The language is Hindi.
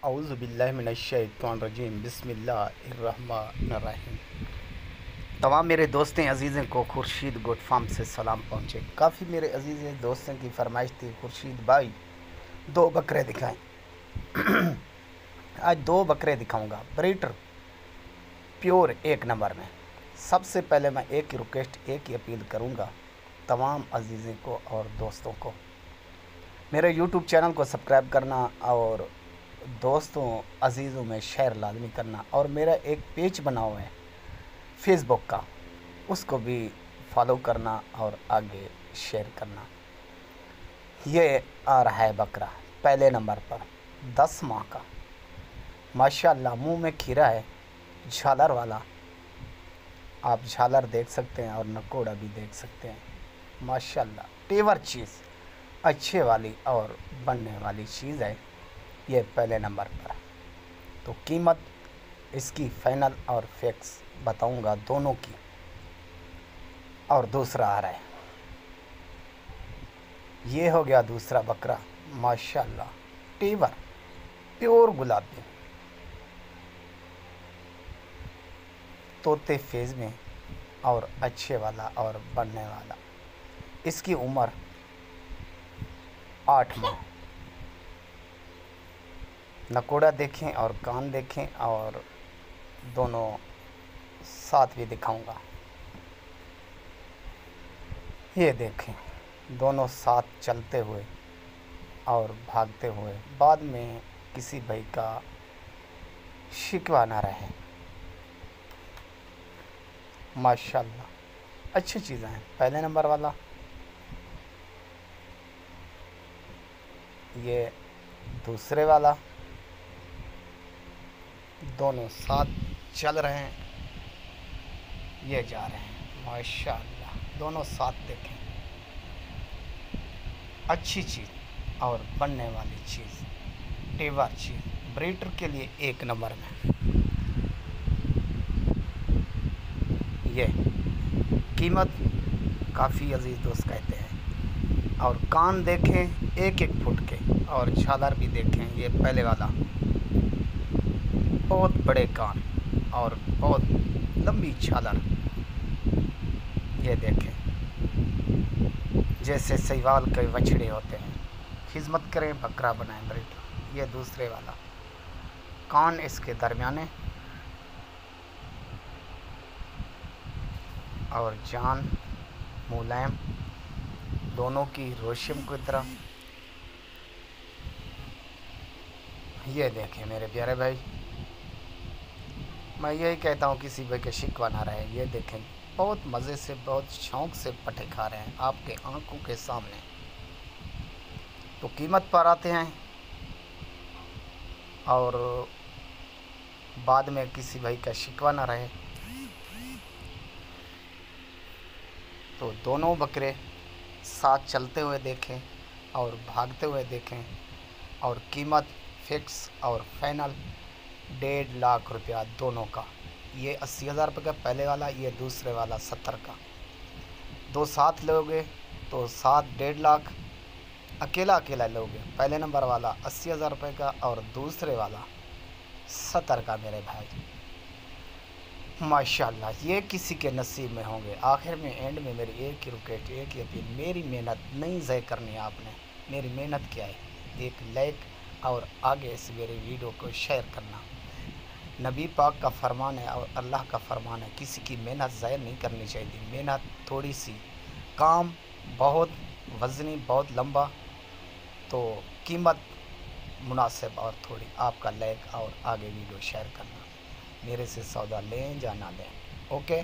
औज़ु बिल्लाहि मिनश्शैतानिर्रजीम बिस्मिल्लाहिर्रहमानिर्रहीम। तमाम मेरे दोस्तें अज़ीज़ों को खुर्शीद गोट फार्म से सलाम पहुँचे। काफ़ी मेरे अज़ीज़ दोस्तों की फरमाइश थी, खुर्शीद भाई 2 बकरे दिखाएं। आज 2 बकरे दिखाऊंगा ब्रीडर प्योर 1 नंबर में। सबसे पहले मैं एक ही रिक्वेस्ट, एक ही अपील करूंगा तमाम अज़ीज़ों को और दोस्तों को, मेरे यूट्यूब चैनल को सब्सक्राइब करना और दोस्तों अज़ीज़ों में शेयर लाजमी करना, और मेरा एक पेज बना हुआ है फेसबुक का, उसको भी फॉलो करना और आगे शेयर करना। ये आ रहा है बकरा पहले नंबर पर 10 माह का, माशाल्लाह मुंह में खीरा है, झालर वाला। आप झालर देख सकते हैं और नकोड़ा भी देख सकते हैं। माशाल्लाह तेवर चीज़ अच्छे वाली और बनने वाली चीज़ है। ये पहले नंबर पर। तो कीमत इसकी फाइनल और फिक्स बताऊंगा दोनों की। और दूसरा आ रहा है, ये हो गया दूसरा बकरा, माशाल्लाह तेवर प्योर गुलाबी तोते फेज में और अच्छे वाला और बनने वाला। इसकी उम्र 8 माह। नकोड़ा देखें और कान देखें और दोनों साथ भी दिखाऊंगा। ये देखें दोनों साथ चलते हुए और भागते हुए, बाद में किसी भाई का शिकवा ना रहे। माशाल्लाह अच्छी चीज़ें हैं। पहले नंबर वाला, ये दूसरे वाला, दोनों साथ चल रहे हैं, ये जा रहे हैं। माशाल्लाह दोनों साथ देखें, अच्छी चीज़ और बनने वाली चीज़, तेवर चीज़, ब्रीडर के लिए 1 नंबर में। ये कीमत काफ़ी अजीज़ दोस्त कहते हैं। और कान देखें 1-1 फुट के, और झालर भी देखें। ये पहले वाला बहुत बड़े कान और बहुत लंबी झालर, ये देखें जैसे सहीवाल के बछड़े होते हैं। खिदमत करें, बकरा बनाएं ब्रीडर। ये दूसरे वाला, कान इसके दरमियाने और जान मुलायम, दोनों की रेशम की तरह। ये देखें मेरे प्यारे भाई, मैं यही कहता हूँ किसी भाई के शिकवा ना रहे। ये देखें बहुत मज़े से, बहुत शौक़ से पट्टे खा रहे हैं आपके आंखों के सामने। तो कीमत पर आते हैं और बाद में किसी भाई का शिकवा ना रहे। तो दोनों बकरे साथ चलते हुए देखें और भागते हुए देखें। और कीमत फिक्स और फाइनल 1.5 लाख रुपया दोनों का। ये 80,000 रुपये का पहले वाला, ये दूसरे वाला 70 का। 2 साथ लोगे तो 1.5 लाख। अकेला लोगे पहले नंबर वाला 80,000 रुपये का और दूसरे वाला 70 का मेरे भाई। माशाल्लाह ये किसी के नसीब में होंगे। आखिर में एंड में मेरी एक ही रिक्वेस्ट, एक ही अपील, मेरी मेहनत नहीं ज़ाय करनी आपने। मेरी मेहनत क्या है, एक लाइक और आगे इस मेरे वीडियो को शेयर करना। नबी पाक का फरमान है और अल्लाह का फरमान है, किसी की मेहनत ज़ाय नहीं करनी चाहिए। मेहनत थोड़ी सी, काम बहुत वज़नी, बहुत लंबा, तो कीमत मुनासिब और थोड़ी। आपका लाइक और आगे वीडियो शेयर करना। मेरे से सौदा लें या ना लें। ओके।